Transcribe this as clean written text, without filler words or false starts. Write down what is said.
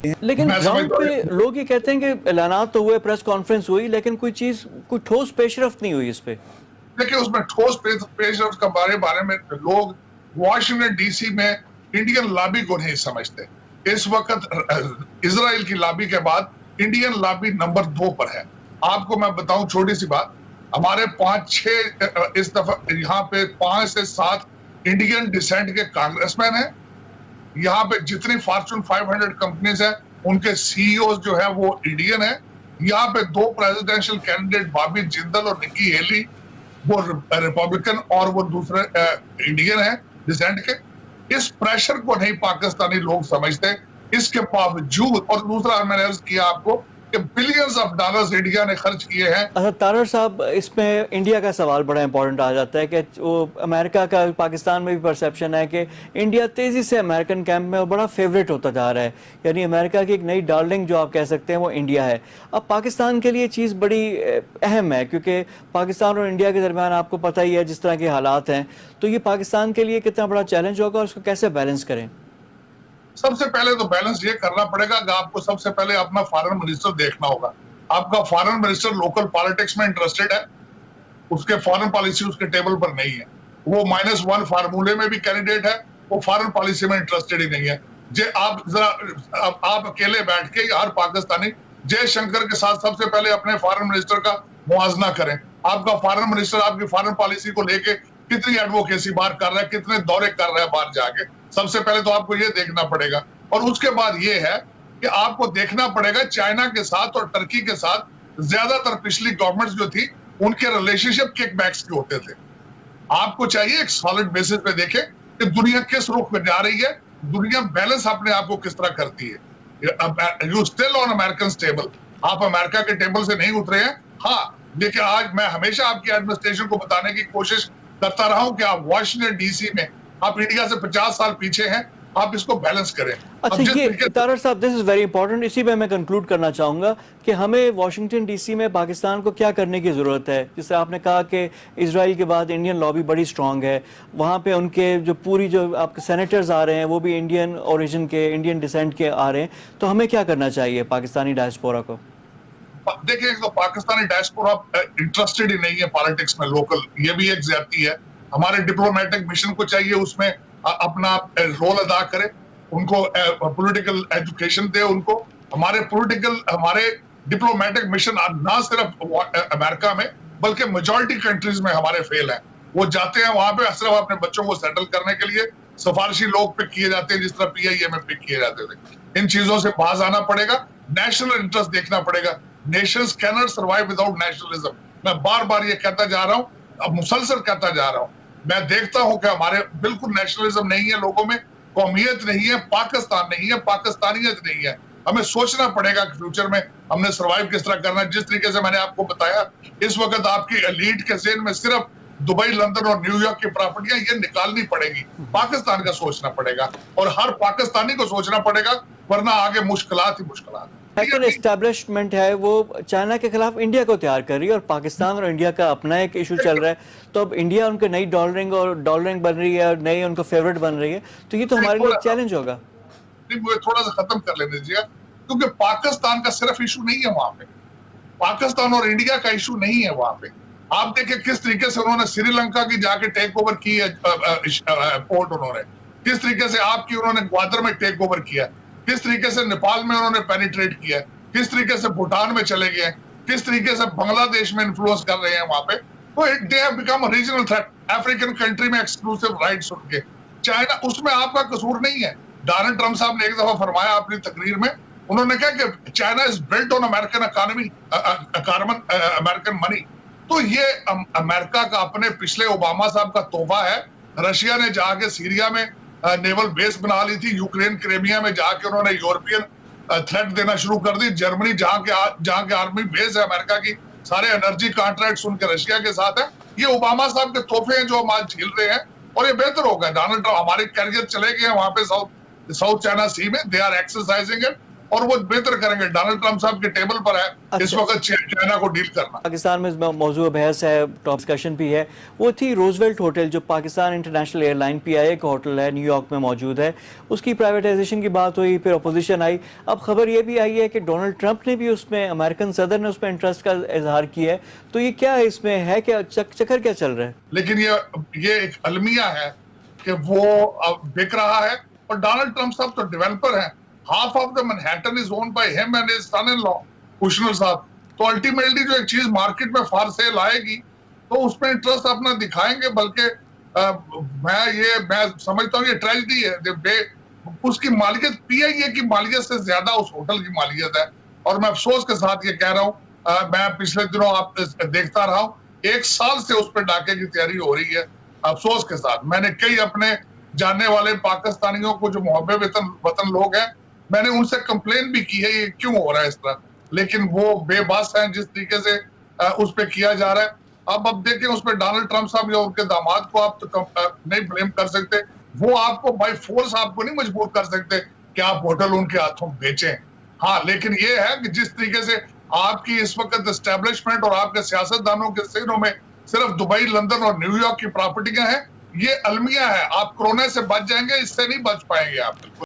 लेकिन ग्राउंड पे लोग ये कहते हैं कि ऐलानात तो हुए, प्रेस कॉन्फ्रेंस हुई, लेकिन कोई ठोस पेशरफ्त नहीं हुई इस पे। देखिए, उसमें ठोस पेशरफ्त का बारे में लोग वॉशिंगटन डीसी में इंडियन लॉबी को नहीं समझते। इस वक्त इजराइल की लॉबी के बाद इंडियन लॉबी नंबर 2 पर है। आपको मैं बताऊं छोटी सी बात, हमारे 5-6 इस दफा यहाँ पे 5 से 7 इंडियन डिसेंट के कांग्रेसमैन हैं। यहाँ पे जितनी फॉर्च्यून 500 कंपनीज हैं उनके सीईओ जो है वो इंडियन है। यहाँ पे 2 प्रेसिडेंशियल कैंडिडेट बॉबी जिंदल और निकी हेली वो रिपब्लिकन और वो दूसरे इंडियन है डिसेंट के। इस प्रेशर को नहीं पाकिस्तानी लोग समझते। इसके बावजूद, और दूसरा मैंने अर्ज किया आपको कि बिलियंस ऑफ डॉलर्स इंडिया ने खर्च किए हैं। अच्छा तारर साहब, इसमें इंडिया का सवाल बड़ा इंपॉर्टेंट आ जाता है कि वो अमेरिका का, पाकिस्तान में भी परसेप्शन है कि इंडिया तेजी से अमेरिकन कैंप में और बड़ा फेवरेट होता जा रहा है, यानी अमेरिका की एक नई डार्लिंग जो आप कह सकते हैं वो इंडिया है। अब पाकिस्तान के लिए चीज़ बड़ी अहम है क्योंकि पाकिस्तान और इंडिया के दरमियान आपको पता ही है जिस तरह के हालात हैं, तो ये पाकिस्तान के लिए कितना बड़ा चैलेंज होगा और उसको कैसे बैलेंस करें? सबसे पहले तो बैलेंस ये करना पड़ेगा कि आपको सबसे पहले अपना फॉरेन मिनिस्टर देखना होगा। आपका फॉरेन मिनिस्टर लोकल पॉलिटिक्स में इंटरेस्टेड है, उसके फॉरेन पॉलिसी उसके टेबल पर नहीं है। वो -1 फार्मूले में भी कैंडिडेट है, वो फॉरेन पॉलिसी में इंटरेस्टेड ही नहीं है। आप जरा आप अकेले बैठ के हर पाकिस्तानी जयशंकर के साथ सबसे पहले अपने फॉरेन मिनिस्टर का मुआवजा करें। आपका फॉरेन मिनिस्टर आपकी फॉरेन पॉलिसी को लेके कितनी एडवोकेसी बाहर कर रहा है, कितने दौरे कर रहा है बाहर जाके, सबसे पहले तो आपको ये देखना पड़ेगा। और उसके बाद ये है कि आपको देखना पड़ेगा चाइना के साथ और टर्की के साथ ज्यादातर पिछली गवर्नमेंट्स जो थी उनके रिलेशनशिप किकबैक्स के होते थे। आपको चाहिए एक सॉलिड बेसिस पे देखें कि दुनिया किस रुख में जा रही है, दुनिया बैलेंस अपने आप को किस तरह करती है। You still on American table, आप अमेरिका के टेबल से नहीं उतरे हैं। हाँ, देखिए आज मैं हमेशा आपकी एडमिनिस्ट्रेशन को बताने की कोशिश करता रहा हूं कि आप वॉशिंगटन डीसी में आप इंडिया से 50 साल पीछे हैं, आप इसको बैलेंस करें। अच्छा, ये तारर साहब, दिस इज वेरी इंपॉर्टेंट, इसी पे मैं कंक्लूड करना चाहूंगा कि हमें वॉशिंगटन डीसी में पाकिस्तान को क्या करने की ज़रूरत है। जैसे आपने कहा कि इजराइल के बाद इंडियन लॉबी बड़ी स्ट्रांग है, वहाँ पे उनके जो आपके सेनेटर्स आ रहे हैं वो भी इंडियन ओरिजिन के, इंडियन डिसेंट के आ रहे हैं, तो हमें क्या करना चाहिए पाकिस्तानी डायस्पोरा को? देखिए, तो पाकिस्तानी डायस्पोरा इंटरेस्टेड ही नहीं है पॉलिटिक्स में लोकल, ये भी एक ज्यादती है। हमारे डिप्लोमेटिक मिशन को चाहिए उसमें अपना रोल अदा करे, उनको पॉलिटिकल एजुकेशन दे उनको। हमारे डिप्लोमेटिक मिशन ना सिर्फ अमेरिका में बल्कि मेजॉरिटी कंट्रीज में हमारे फेल हैं। वो जाते हैं वहां पे सिर्फ अपने बच्चों को सेटल करने के लिए, सिफारिशी लोग पिक किए जाते हैं जिस तरह PIA में पिक किए जाते थे। इन चीजों से बाज आना पड़ेगा, नेशनल इंटरेस्ट देखना पड़ेगा। Nations can not survive without nationalism. मैं बार बार ये कहता जा रहा हूँ, अब मुसलसल कहता जा रहा हूँ। मैं देखता हूं कि हमारे बिल्कुल नेशनलिज्म नहीं है लोगों में, कौमियत नहीं है, पाकिस्तान नहीं है, पाकिस्तानियत नहीं है। हमें सोचना पड़ेगा कि फ्यूचर में हमने सर्वाइव किस तरह करना है। जिस तरीके से मैंने आपको बताया, इस वक्त आपकी एलीट के ज़हन में सिर्फ दुबई, लंदन और न्यूयॉर्क की प्रॉपर्टियां ये निकालनी पड़ेगी। पाकिस्तान का सोचना पड़ेगा और हर पाकिस्तानी को सोचना पड़ेगा, वरना आगे मुश्किलात ही मुश्किलात। लेकिन एस्टेब्लिशमेंट है वो चाइना के खिलाफ इंडिया को तैयार कर रही है और पाकिस्तान और इंडिया का अपना एक इशू चल रहा है, तो अब इंडिया उनके नई डॉलरिंग बन रही है और नई उनको फेवरेट बन रही है, तो ये तो हमारे लिए चैलेंज होगा। मुझे थोड़ा सा खत्म कर लेने दीजिए, क्योंकि पाकिस्तान का सिर्फ इशू नहीं है वहां पे, पाकिस्तान और इंडिया का इशू नहीं है वहां पे। आप देखिए किस तरीके से उन्होंने श्रीलंका की जाके टेक ओवर की है पोर्ट, उन्होंने किस तरीके से आपकी उन्होंने ग्वादर में टेक ओवर किया, किस तरीके से नेपाल में उन्होंने पेनिट्रेट किया, किस तरीके से भूटान में चले गए, किस तरीके से बांग्लादेश में इन्फ्लुएंस कर रहे हैं वहां पे। तो they have become a regional threat. African country में एक्सक्लूसिव राइट्स उनके, चाइना उसमें आपका कसूर नहीं है। डोनाल्ड ट्रंप साहब ने एक दफा फरमाया अपनी तकरीर में, उन्होंने कहा कि China is built on American economy, American money. तो ये अमेरिका का अपने पिछले ओबामा साहब का तोहफा है। रशिया ने जाके सीरिया में नेवल बेस बना ली थी, यूक्रेन क्रीमिया में जाके उन्होंने यूरोपियन थ्रेट देना शुरू कर दी। जर्मनी जहां के आर्मी बेस है अमेरिका की, सारे एनर्जी कॉन्ट्रैक्ट्स उनके रशिया के साथ है। ये ओबामा साहब के तोहफे हैं जो हम आज झील रहे हैं, और ये बेहतर होगा। डोनाल्ड ट्रंप हमारे कैरियर चले गए हैं वहां पे साउथ चाइना सी में, दे आर एक्सरसाइजिंग इट। और वो बेहतर करेंगे। डोनाल्ड ट्रंप साहब के टेबल पर है इस वक्त चाइना को डील करना। पाकिस्तान में इस मौजूद बहस है, टॉप डिस्कशन भी है, वो थी रोजवेल्ट होटल जो पाकिस्तान इंटरनेशनल एयरलाइन पीआईए का होटल है, न्यूयॉर्क में मौजूद है, उसकी प्राइवेटाइजेशन की बात हुई, फिर अपोजिशन आई। अब खबर ये भी आई है कि डोनाल्ड ट्रंप ने भी उसमें, अमेरिकन सदर ने उसमें इंटरेस्ट का इजहार किया है। तो ये क्या है, इसमें है क्या, चक्कर क्या चल रहा है? लेकिन ये एक अलमिया है कि वो अब बिक रहा है, और डोनाल्ड ट्रंप साहब तो डेवलपर हैं। Half of the Manhattan is owned by him and his son in law Kushner साहब। तो अल्टीमेटली जो एक चीज मार्केट में फॉर सेल आएगी तो उसमें इंटरेस्ट अपना दिखाएंगे। बल्कि मैं समझता हूँ ये ट्रेजेडी है। उसकी मालियत पीआईए की मालियत से ज्यादा उस होटल की मालियत है। और मैं अफसोस के साथ ये कह रहा हूँ, मैं पिछले दिनों आप देखता रहा हूँ, 1 साल से उस पर डाके की तैयारी हो रही है। अफसोस के साथ मैंने कई अपने जानने वाले पाकिस्तानियों को जो मोहब्बे वतन लोग हैं, मैंने उनसे कंप्लेन भी की है ये क्यों हो रहा है इस तरह, लेकिन वो बेबस हैं जिस तरीके से उस पर किया जा रहा है। अब देखें उस पर डोनाल्ड ट्रंप साहब या उनके दामाद को आप तो नहीं ब्लेम कर सकते। वो आपको बाय फोर्स आपको नहीं मजबूर कर सकते कि आप होटल उनके हाथों बेचें। हाँ, लेकिन ये है कि जिस तरीके से आपकी इस वक्त एस्टेब्लिशमेंट और आपके सियासतदानों के सिरों में सिर्फ दुबई, लंदन और न्यूयॉर्क की प्रॉपर्टियां हैं, ये अलमिया है। आप कोरोना से बच जाएंगे, इससे नहीं बच पाएंगे आप।